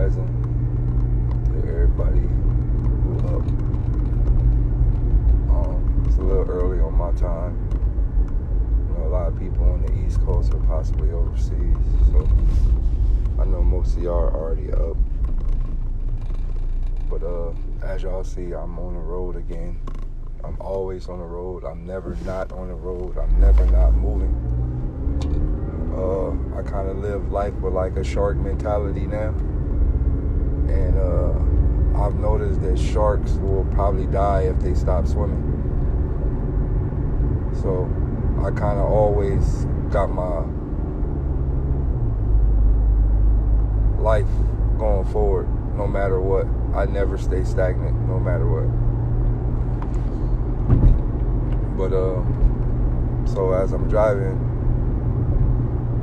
rising to everybody who up. It's a little early on my time. You know, a lot of people on the East Coast are possibly overseas, so I know most of y'all are already up. But as y'all see, I'm on the road again. I'm always on the road. I'm never not on the road. I'm never not moving. I kind of live life with like a shark mentality now. And I've noticed that sharks will probably die if they stop swimming. So I kind of always got my life going forward no matter what. I never stay stagnant no matter what. But so as I'm driving,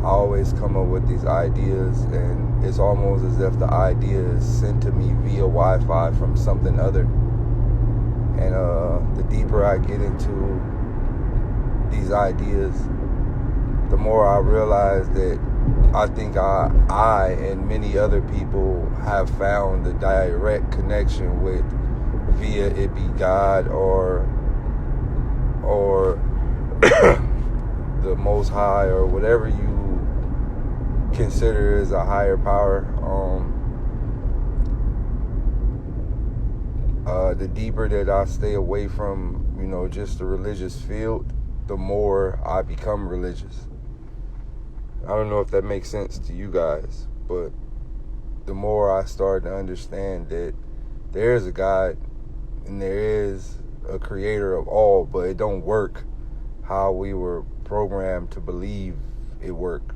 I always come up with these ideas, and it's almost as if the idea is sent to me via Wi-Fi from something other. And the deeper I get into these ideas, the more I realize that I think I and many other people have found the direct connection with, via it be God or the Most High, or whatever you consider as a higher power. The deeper that I stay away from, just the religious field, the more I become religious. I don't know if that makes sense to you guys, but the more I start to understand that there is a God and there is a creator of all, but it don't work how we were programmed to believe it worked.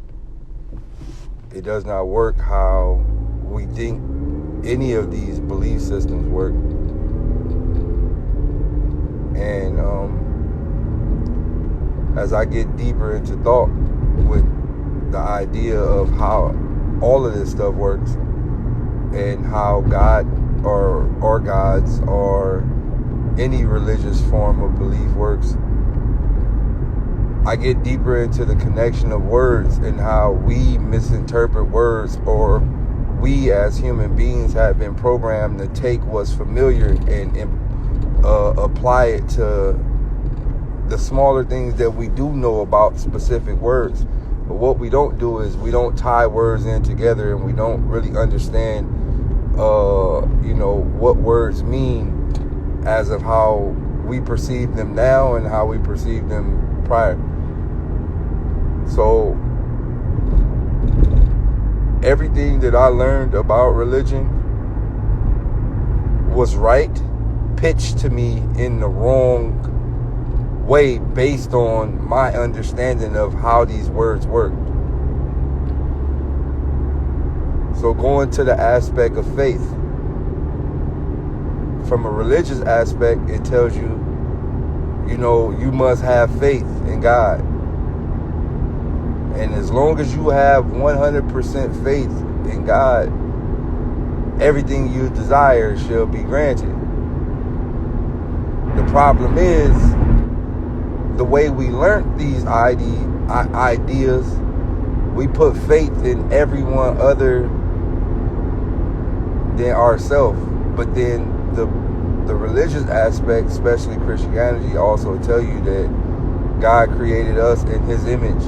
It does not work how we think any of these belief systems work. And as I get deeper into thought with the idea of how all of this stuff works, and how God or gods or any religious form of belief works, I get deeper into the connection of words and how we misinterpret words, or we as human beings have been programmed to take what's familiar and apply it to the smaller things that we do know about specific words. But what we don't do is we don't tie words in together, and we don't really understand, what words mean as of how we perceive them now and how we perceive them prior. So everything that I learned about religion was right, pitched to me in the wrong way based on my understanding of how these words work. So going to the aspect of faith, from a religious aspect, it tells you, you must have faith in God. And as long as you have 100% faith in God, everything you desire shall be granted. The problem is, the way we learned these ideas, we put faith in everyone other than ourselves. But then the religious aspect, especially Christianity, also tell you that God created us in His image.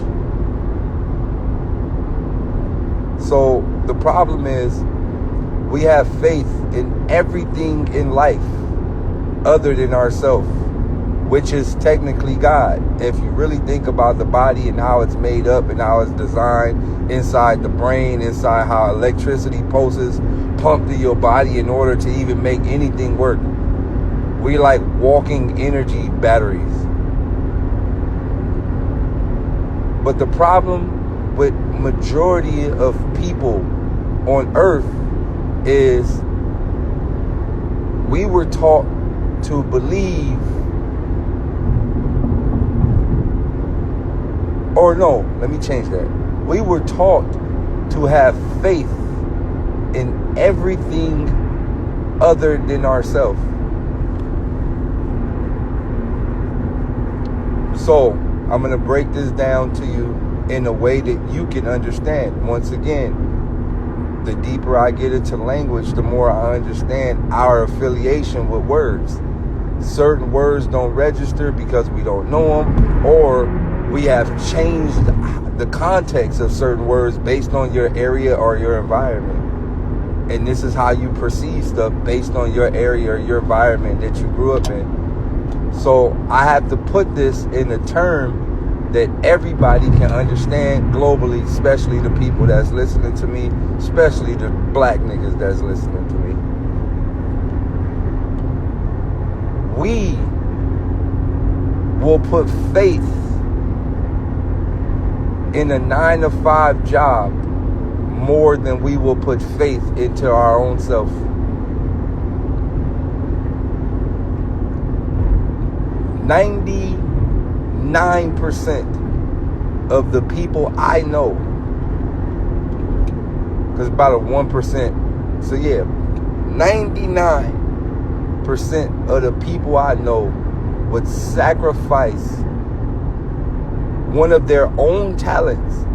So the problem is, we have faith in everything in life other than ourselves, which is technically God. If you really think about the body and how it's made up and how it's designed inside the brain, inside how electricity pulses pump through your body in order to even make anything work. We like walking energy batteries. But the problem with majority of people on earth is we were taught to believe, or no, let me change that. We were taught to have faith in everything other than ourselves. So I'm going to break this down to you in a way that you can understand. Once again, the deeper I get into language, the more I understand our affiliation with words. Certain words don't register because we don't know them, or we have changed the context of certain words based on your area or your environment. And this is how you perceive stuff based on your area or your environment that you grew up in. So I have to put this in a term that everybody can understand globally, especially the people that's listening to me, especially the black niggas that's listening to me. We will put faith in a 9-to-5 job more than we will put faith into our own self. 99% of the people I know, because about a 1%, so yeah, 99% of the people I know would sacrifice one of their own talents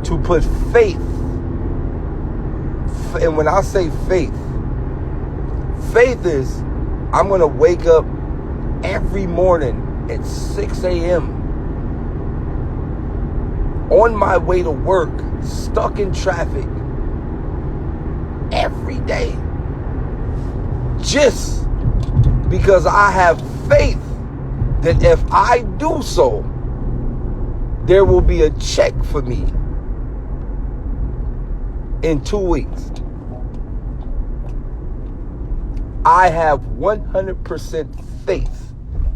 to put faith. And when I say faith, faith is I'm going to wake up every morning at 6 a.m. on my way to work, stuck in traffic every day, just because I have faith that if I do so, there will be a check for me in 2 weeks. I have 100% faith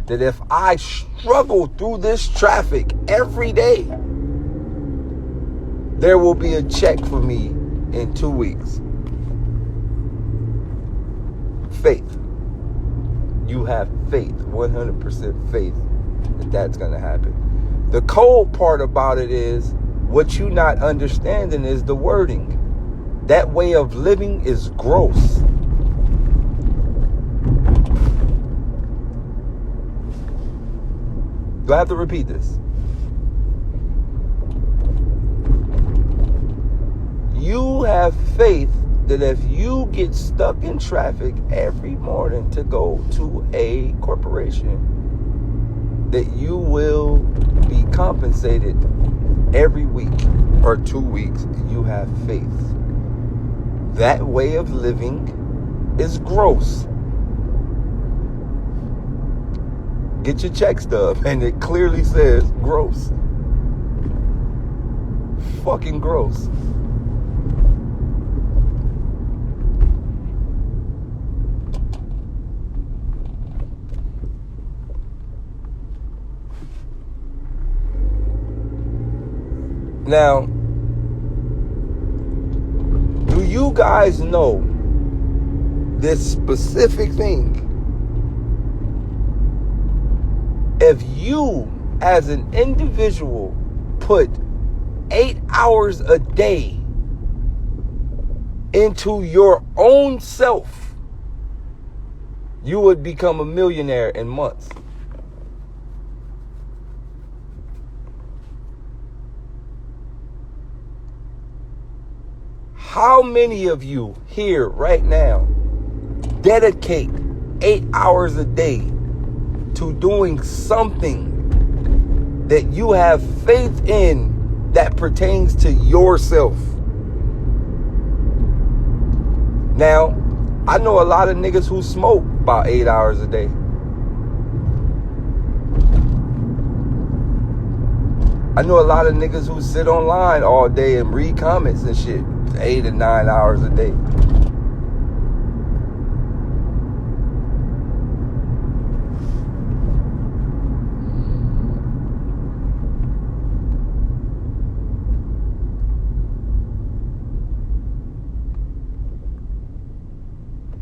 that if I struggle through this traffic every day, there will be a check for me in 2 weeks. Faith. You have faith, 100% faith that that's going to happen. The cold part about it is what you not understanding is the wording. That way of living is gross. Do I have to repeat this? You have faith that if you get stuck in traffic every morning to go to a corporation, that you will be compensated every week or 2 weeks. You have faith. That way of living is gross. Get your check stub, and it clearly says gross. Fucking gross. Now, do you guys know this specific thing? If you, as an individual, put 8 hours a day into your own self, you would become a millionaire in months. How many of you here right now dedicate 8 hours a day to doing something that you have faith in that pertains to yourself? Now, I know a lot of niggas who smoke about 8 hours a day. I know a lot of niggas who sit online all day and read comments and shit. 8 to 9 hours a day.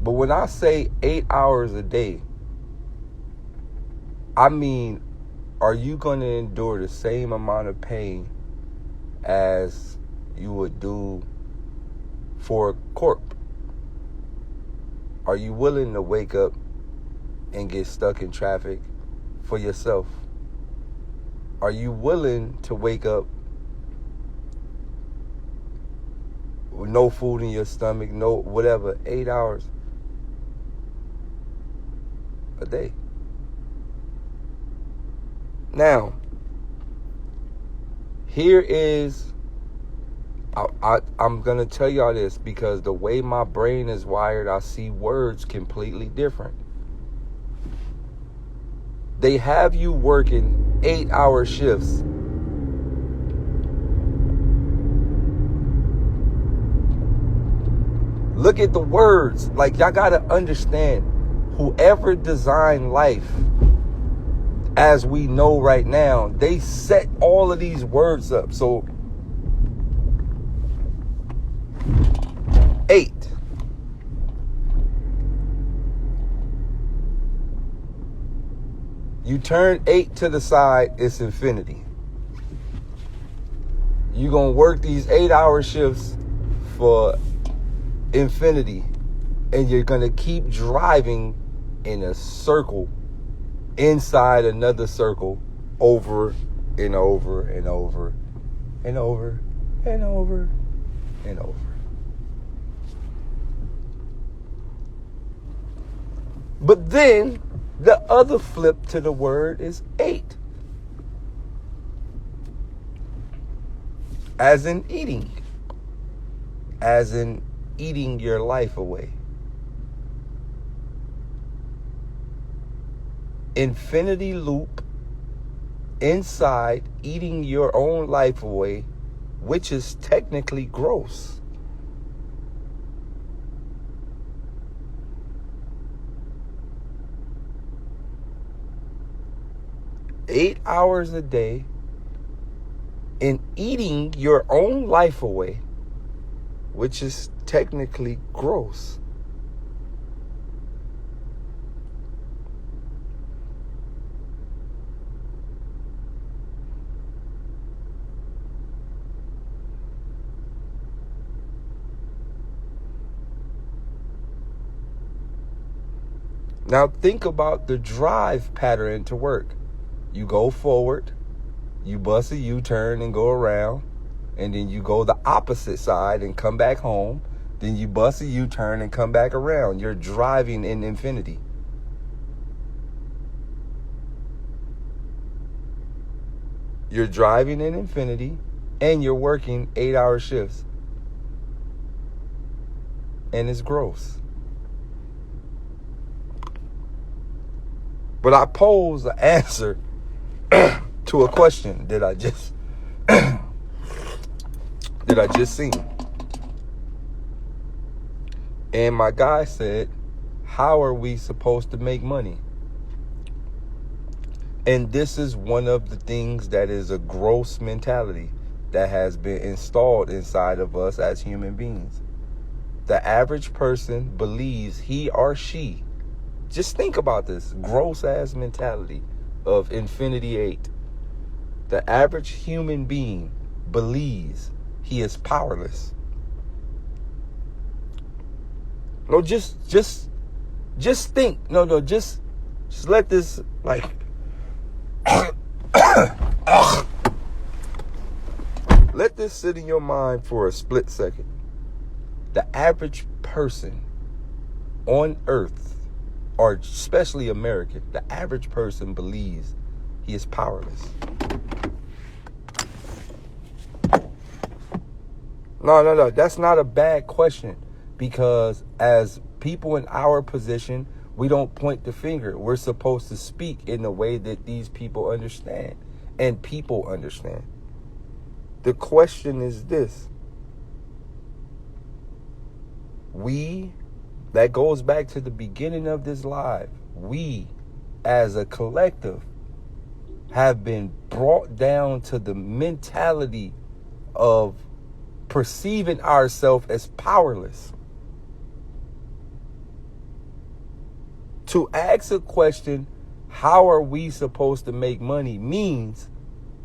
But when I say 8 hours a day, I mean, are you going to endure the same amount of pain as you would do for a corp? Are you willing to wake up and get stuck in traffic for yourself? Are you willing to wake up no food in your stomach, no whatever, 8 hours a day. Now, here is, I'm going to tell y'all this because the way my brain is wired, I see words completely different. They have you working 8-hour shifts. Look at the words. Like, y'all got to understand, whoever designed life as we know right now, they set all of these words up. So 8. You turn 8 to the side, it's infinity. You're going to work these 8-hour shifts for infinity. And you're going to keep driving in a circle, inside another circle, over and over and over and over and over and over. But then the other flip to the word is 8. As in eating. As in eating your life away. Infinity loop inside eating your own life away, which is technically gross. Eight hours a day in eating your own life away, which is technically gross. Now think about the drive pattern to work. You go forward, you bust a U-turn and go around, and then you go the opposite side and come back home. Then you bust a U-turn and come back around. You're driving in infinity. You're driving in infinity, and you're working 8-hour shifts. And it's gross. But I pose an answer to a question that I just seen. And my guy said, how are we supposed to make money? And this is one of the things that is a gross mentality that has been installed inside of us as human beings. The average person believes he or she, just think about this gross ass mentality of Infinity 8. The average human being believes he is powerless. No, just think. No, just let this, like, let this sit in your mind for a split second. The average person on earth, or especially American, the average person believes he is powerless. No, that's not a bad question, because as people in our position, we don't point the finger. We're supposed to speak in the way that these people understand, and people understand. The question is this. That goes back to the beginning of this live. We, as a collective, have been brought down to the mentality of perceiving ourselves as powerless. To ask a question, how are we supposed to make money, means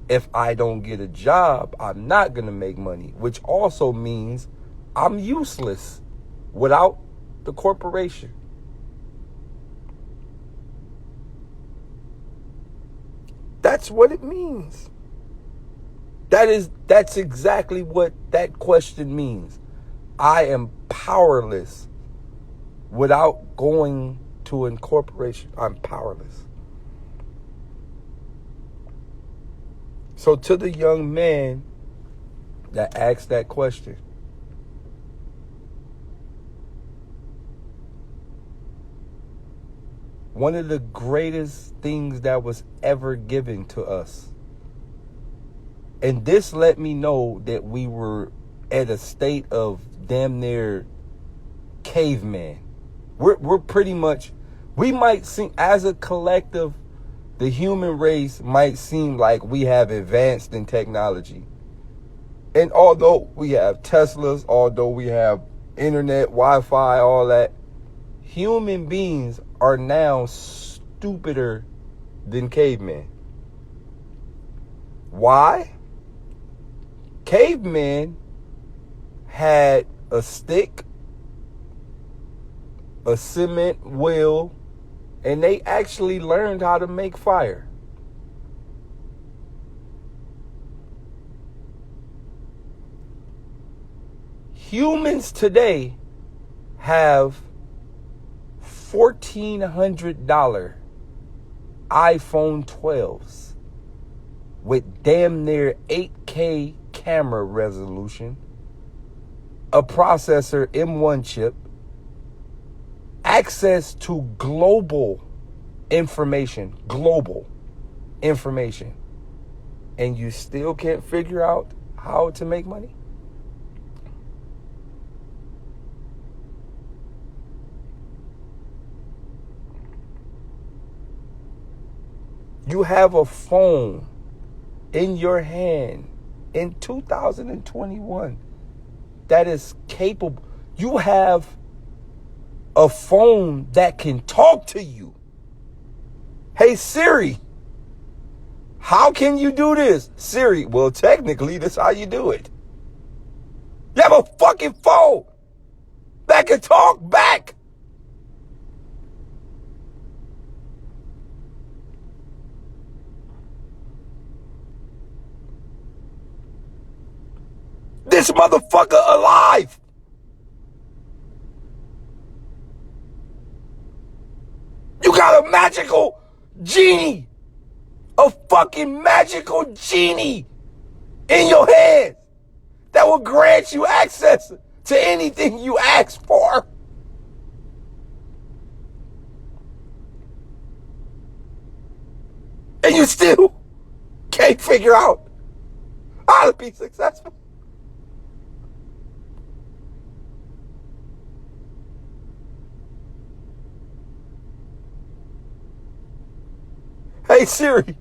if I don't get a job, I'm not going to make money, which also means I'm useless without the corporation. That's what it means. That's exactly what that question means. I am powerless without going to incorporation. I'm powerless. So to the young man that asked that question, one of the greatest things that was ever given to us, and this let me know that we were at a state of damn near caveman. We're pretty much, we might seem, as a collective, the human race might seem like we have advanced in technology. And although we have Teslas, although we have internet, Wi-Fi, all that, human beings are now stupider than cavemen. Why? Cavemen had a stick, a cement wheel, and they actually learned how to make fire. Humans today have $1,400 iPhone 12s with damn near 8K camera resolution, a processor M1 chip, access to global information, and you still can't figure out how to make money? You have a phone in your hand in 2021 that is capable. You have a phone that can talk to you. Hey Siri, how can you do this? Siri, well, technically, that's how you do it. You have a fucking phone that can talk back. This motherfucker alive. You got a magical genie, a fucking magical genie in your hands that will grant you access to anything you ask for. And you still can't figure out how to be successful. Hey Siri,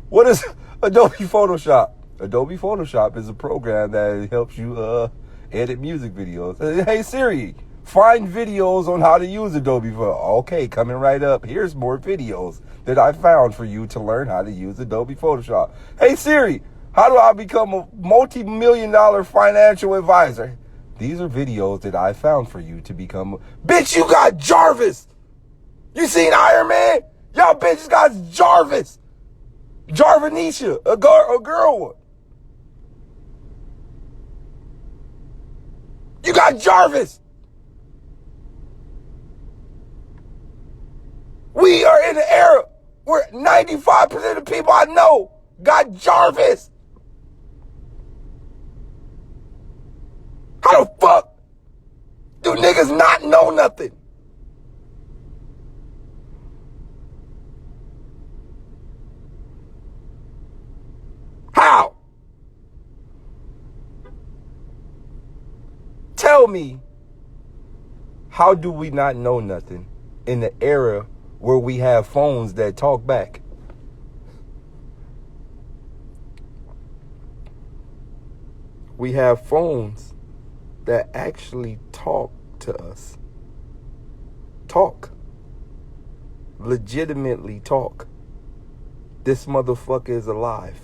what is Adobe Photoshop? Adobe Photoshop is a program that helps you edit music videos. Hey Siri, find videos on how to use Adobe Photoshop. Okay, coming right up. Here's more videos that I found for you to learn how to use Adobe Photoshop. Hey Siri, how do I become a multi-million-dollar financial advisor? These are videos that I found for you to become. Bitch, you got Jarvis. You seen Iron Man? Y'all bitches got Jarvis. Jarvanisha, a girl one. You got Jarvis. We are in an era where 95% of the people I know got Jarvis. How the fuck do niggas not know nothing? How? Tell me, how do we not know nothing in the era where we have phones that talk back? We have phones that actually talk to us. Talk. Legitimately talk. This motherfucker is alive.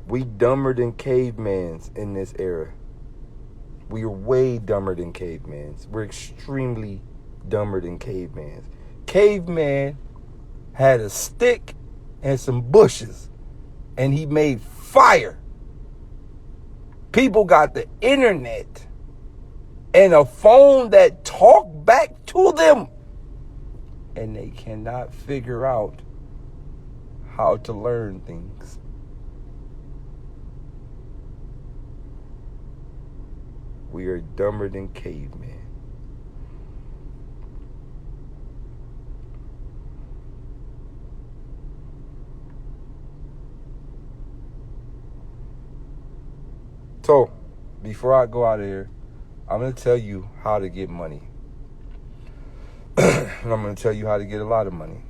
We dumber than cavemans in this era. We are way dumber than cavemans. We're extremely dumber than cavemans. caveman had a stick and some bushes, and he made fire. People got the internet and a phone that talked back to them, and they cannot figure out how to learn things. We are dumber than cavemen. So, before I go out of here, I'm going to tell you how to get money. And I'm going to tell you how to get a lot of money.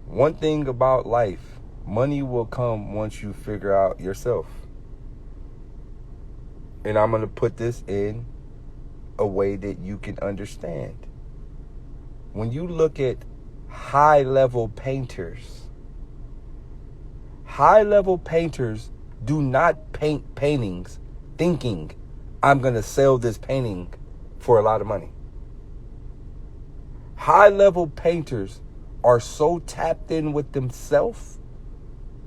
One thing about life, money will come once you figure out yourself. And I'm going to put this in a way that you can understand. When you look at high-level painters do not paint paintings thinking, I'm going to sell this painting for a lot of money. High-level painters are so tapped in with themselves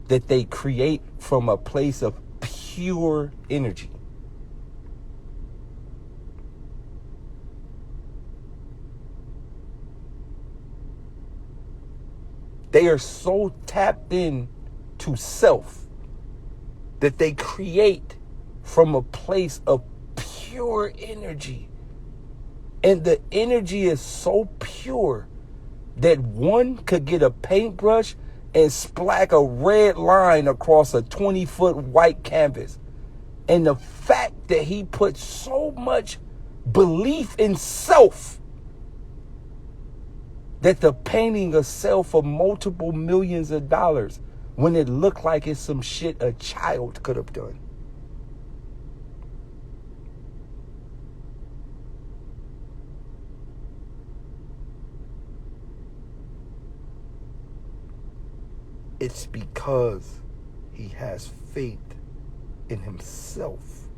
that they create from a place of pure energy. They are so tapped in to self that they create from a place of pure energy. And the energy is so pure that one could get a paintbrush and splack a red line across a 20-foot white canvas. And the fact that he put so much belief in self that the painting will sell for multiple millions of dollars when it looked like it's some shit a child could have done. It's because he has faith in himself.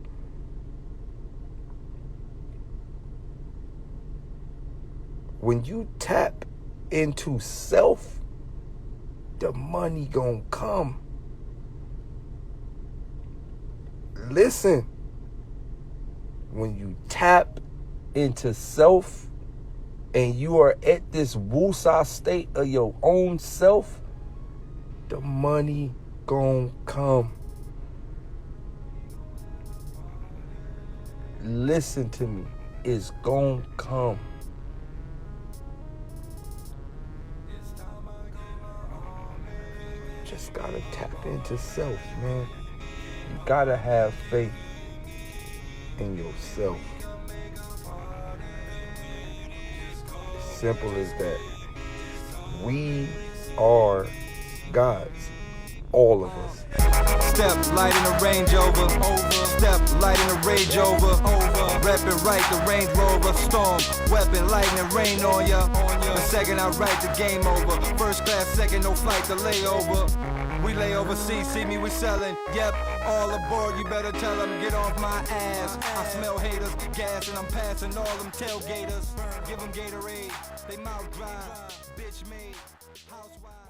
When you tap into self, the money gonna come. Listen, when you tap into self and you are at this woosah state of your own self, the money gonna come. Listen to me, it's gonna come. Just gotta tap into self, man. You gotta have faith in yourself. As simple as that. We are gods. All of us. Step light in the Range Rover. Step light in the Rage over. Reppin' right the Range Rover. Storm, weapon, lightning, rain on ya. The second I write the game over. First class, second, no flight to layover. We lay overseas, see me, we sellin'. Yep, all aboard, you better tell them, get off my ass. I smell haters, gas, and I'm passing all them tailgaters. Give them Gatorade, they mouth dry, bitch made, housewife.